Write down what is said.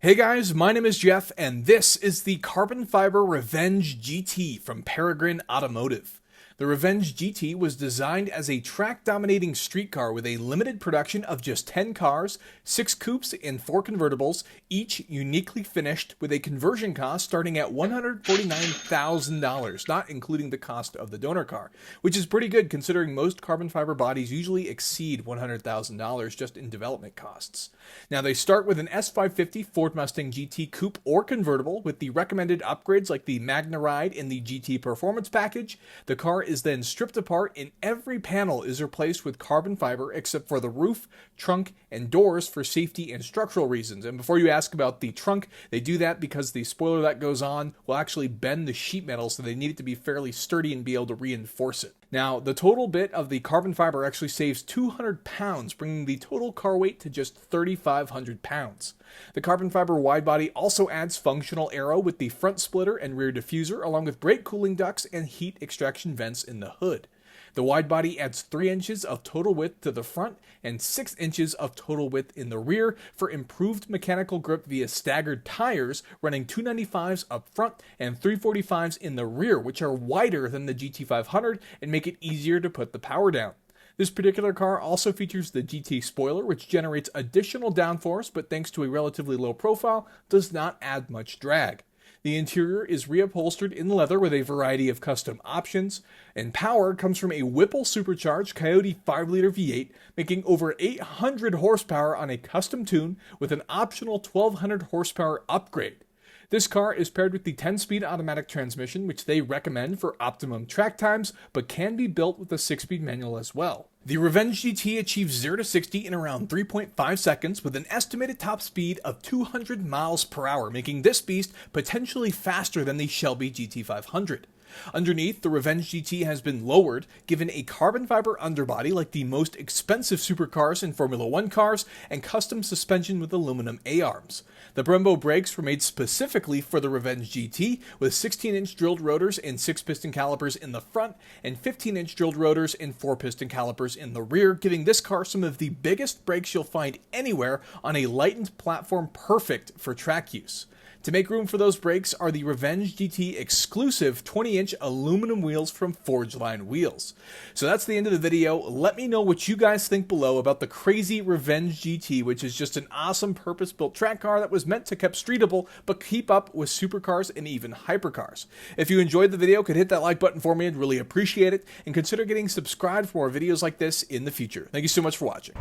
Hey guys, my name is Jeff, and this is the Carbon Fiber Revenge GT from Peregrine Automotive. The Revenge GT was designed as a track-dominating street car with a limited production of just 10 cars, 6 coupes, and 4 convertibles, each uniquely finished with a conversion cost starting at $149,000, not including the cost of the donor car, which is pretty good considering most carbon fiber bodies usually exceed $100,000 just in development costs. Now they start with an S550 Ford Mustang GT coupe or convertible with the recommended upgrades like the Magneride in the GT Performance Package. The car is then stripped apart and every panel is replaced with carbon fiber except for the roof, trunk, and doors for safety and structural reasons. And before you ask about the trunk, they do that because the spoiler that goes on will actually bend the sheet metal, so they need it to be fairly sturdy and be able to reinforce it. Now, the total bit of the carbon fiber actually saves 200 pounds, bringing the total car weight to just 3,500 pounds. The carbon fiber widebody also adds functional aero with the front splitter and rear diffuser, along with brake cooling ducts and heat extraction vents in the hood. The widebody adds 3 inches of total width to the front and 6 inches of total width in the rear for improved mechanical grip via staggered tires, running 295s up front and 345s in the rear, which are wider than the GT500 and make it easier to put the power down. This particular car also features the GT spoiler, which generates additional downforce, but thanks to a relatively low profile, does not add much drag. The interior is reupholstered in leather with a variety of custom options, and power comes from a Whipple supercharged Coyote 5-liter V8, making over 800 horsepower on a custom tune with an optional 1,200 horsepower upgrade. This car is paired with the 10-speed automatic transmission, which they recommend for optimum track times, but can be built with a 6-speed manual as well. The Revenge GT achieves 0 to 60 in around 3.5 seconds with an estimated top speed of 200 miles per hour, making this beast potentially faster than the Shelby GT500. Underneath, the Revenge GT has been lowered, given a carbon fiber underbody like the most expensive supercars and Formula 1 cars, and custom suspension with aluminum A-arms. The Brembo brakes were made specifically for the Revenge GT, with 16-inch drilled rotors and 6-piston calipers in the front, and 15-inch drilled rotors and 4-piston calipers in the rear, giving this car some of the biggest brakes you'll find anywhere on a lightened platform, perfect for track use. To make room for those brakes are the Revenge GT exclusive 20-inch aluminum wheels from Forgeline Wheels. So that's the end of the video. Let me know what you guys think below about the crazy Revenge GT, which is just an awesome purpose-built track car that was meant to keep streetable, but keep up with supercars and even hypercars. If you enjoyed the video, could hit that like button for me. I'd really appreciate it. And consider getting subscribed for more videos like this in the future. Thank you so much for watching.